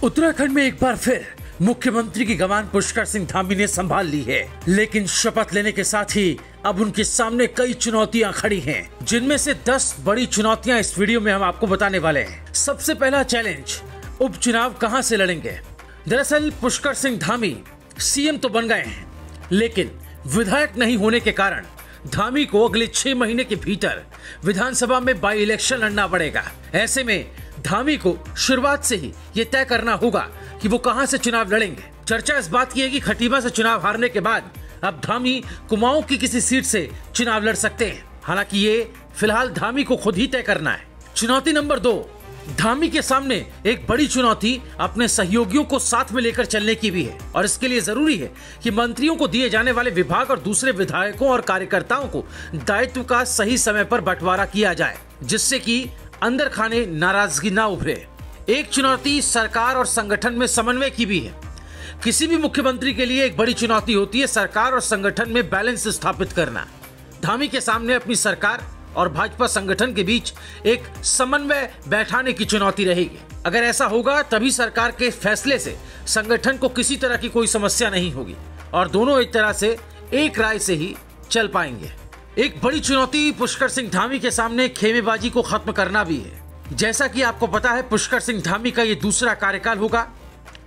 उत्तराखंड में एक बार फिर मुख्यमंत्री की कमान पुष्कर सिंह धामी ने संभाल ली है, लेकिन शपथ लेने के साथ ही अब उनके सामने कई चुनौतियां खड़ी हैं, जिनमें से 10 बड़ी चुनौतियां इस वीडियो में हम आपको बताने वाले हैं। सबसे पहला चैलेंज, उपचुनाव कहां से लड़ेंगे। दरअसल पुष्कर सिंह धामी सीएम तो बन गए हैं, लेकिन विधायक नहीं होने के कारण धामी को अगले 6 महीने के भीतर विधानसभा में बाई इलेक्शन लड़ना पड़ेगा। ऐसे में धामी को शुरुआत से ही ये तय करना होगा कि वो कहां से चुनाव लड़ेंगे। चर्चा इस बात की है कि खटीमा से चुनाव हारने के बाद अब धामी कुमाऊं की किसी सीट से चुनाव लड़ सकते हैं। हालांकि ये फिलहाल धामी को खुद ही तय करना है। चुनौती नंबर 2, धामी के सामने एक बड़ी चुनौती अपने सहयोगियों को साथ में लेकर चलने की भी है, और इसके लिए जरूरी है कि मंत्रियों को दिए जाने वाले विभाग और दूसरे विधायकों और कार्यकर्ताओं को दायित्व का सही समय पर बंटवारा किया जाए, जिससे कि अंदर खाने नाराजगी ना उभरे। एक चुनौती सरकार और संगठन में समन्वय की भी है। किसी भी मुख्यमंत्री के लिए एक बड़ी चुनौती होती है सरकार और संगठन में बैलेंस स्थापित करना। धामी के सामने अपनी सरकार और भाजपा संगठन के बीच एक समन्वय बैठाने की चुनौती रहेगी। अगर ऐसा होगा तभी सरकार के फैसले से संगठन को किसी तरह की कोई समस्या नहीं होगी और दोनों एक तरह से एक राय से ही चल पाएंगे। एक बड़ी चुनौती पुष्कर सिंह धामी के सामने खेमेबाजी को खत्म करना भी है। जैसा कि आपको पता है, पुष्कर सिंह धामी का ये दूसरा कार्यकाल होगा।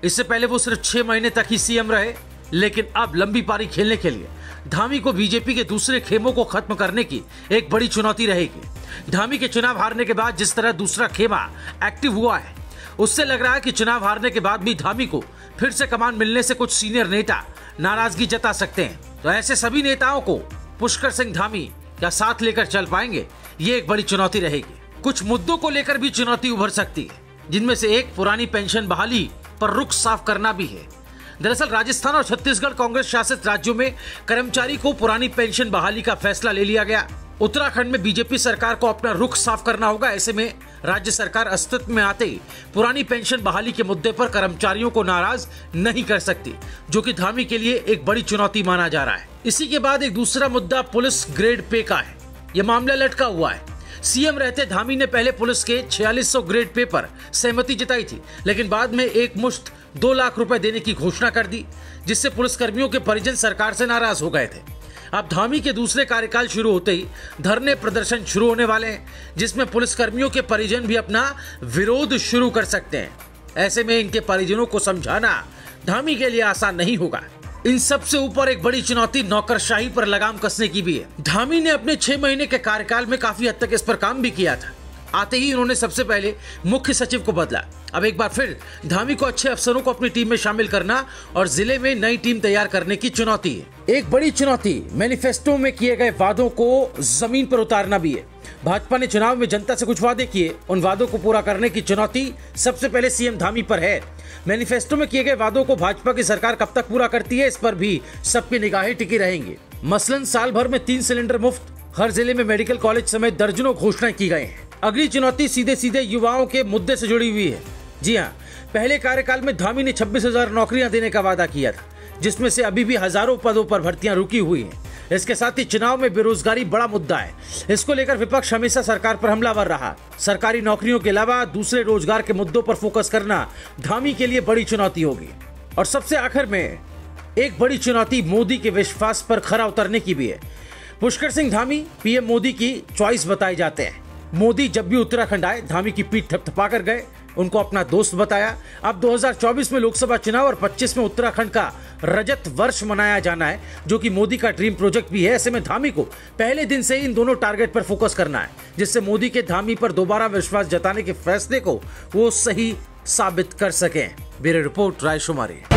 इससे पहले वो सिर्फ 6 महीने तक ही सीएम रहे, लेकिन अब लंबी पारी खेलने के लिए धामी को बीजेपी के दूसरे खेमों को खत्म करने की एक बड़ी चुनौती रहेगी। धामी के चुनाव हारने के बाद जिस तरह दूसरा खेमा एक्टिव हुआ है, उससे लग रहा है कि चुनाव हारने के बाद भी धामी को फिर से कमान मिलने से कुछ सीनियर नेता नाराजगी जता सकते हैं। तो ऐसे सभी नेताओं को पुष्कर सिंह धामी क्या साथ लेकर चल पाएंगे, ये एक बड़ी चुनौती रहेगी। कुछ मुद्दों को लेकर भी चुनौती उभर सकती है, जिनमें से एक पुरानी पेंशन बहाली पर रुख साफ करना भी है। दरअसल राजस्थान और छत्तीसगढ़ कांग्रेस शासित राज्यों में कर्मचारी को पुरानी पेंशन बहाली का फैसला ले लिया गया। उत्तराखंड में बीजेपी सरकार को अपना रुख साफ करना होगा। ऐसे में राज्य सरकार अस्तित्व में आते ही पुरानी पेंशन बहाली के मुद्दे पर कर्मचारियों को नाराज नहीं कर सकती, जो कि धामी के लिए एक बड़ी चुनौती माना जा रहा है। इसी के बाद एक दूसरा मुद्दा पुलिस ग्रेड पे का है। यह मामला लटका हुआ है। सीएम रहते धामी ने पहले पुलिस के 4600 ग्रेड पे पर सहमति जताई थी, लेकिन बाद में एक मुश्त 2 लाख रुपए देने की घोषणा कर दी, जिससे पुलिसकर्मियों के परिजन सरकार से नाराज हो गए थे। अब धामी के दूसरे कार्यकाल शुरू होते ही धरने प्रदर्शन शुरू होने वाले हैं, जिसमें पुलिसकर्मियों के परिजन भी अपना विरोध शुरू कर सकते हैं। ऐसे में इनके परिजनों को समझाना धामी के लिए आसान नहीं होगा। इन सबसे ऊपर एक बड़ी चुनौती नौकरशाही पर लगाम कसने की भी है। धामी ने अपने 6 महीने के कार्यकाल में काफी हद तक इस पर काम भी किया था। आते ही उन्होंने सबसे पहले मुख्य सचिव को बदला। अब एक बार फिर धामी को अच्छे अफसरों को अपनी टीम में शामिल करना और जिले में नई टीम तैयार करने की चुनौती है। एक बड़ी चुनौती मैनिफेस्टो में किए गए वादों को जमीन पर उतारना भी है। भाजपा ने चुनाव में जनता से कुछ वादे किए, उन वादों को पूरा करने की चुनौती सबसे पहले सीएम धामी पर है। मैनिफेस्टो में किए गए वादों को भाजपा की सरकार कब तक पूरा करती है, इस पर भी सबकी निगाहें टिकी रहेंगी। मसलन साल भर में 3 सिलेंडर मुफ्त, हर जिले में मेडिकल कॉलेज समेत दर्जनों घोषणाएं की गई हैं। अगली चुनौती सीधे सीधे युवाओं के मुद्दे से जुड़ी हुई है। जी हाँ, पहले कार्यकाल में धामी ने 26,000 नौकरियां देने का वादा किया था, जिसमें से अभी भी हजारों पदों पर भर्तियां रुकी हुई हैं। इसके साथ ही चुनाव में बेरोजगारी बड़ा मुद्दा है। इसको लेकर विपक्ष हमेशा सरकार पर हमलावर रहा। सरकारी नौकरियों के अलावा दूसरे रोजगार के मुद्दों पर फोकस करना धामी के लिए बड़ी चुनौती होगी। और सबसे आखिर में एक बड़ी चुनौती मोदी के विश्वास पर खरा उतरने की भी है। पुष्कर सिंह धामी पीएम मोदी की चॉइस बताए जाते हैं। मोदी जब भी उत्तराखंड आए धामी की पीठ थपथपा कर गए, उनको अपना दोस्त बताया। अब 2024 में लोकसभा चुनाव और 25 में उत्तराखंड का रजत वर्ष मनाया जाना है, जो कि मोदी का ड्रीम प्रोजेक्ट भी है। ऐसे में धामी को पहले दिन से ही इन दोनों टारगेट पर फोकस करना है, जिससे मोदी के धामी पर दोबारा विश्वास जताने के फैसले को वो सही साबित कर सकें। Bureau report, रायशुमारी।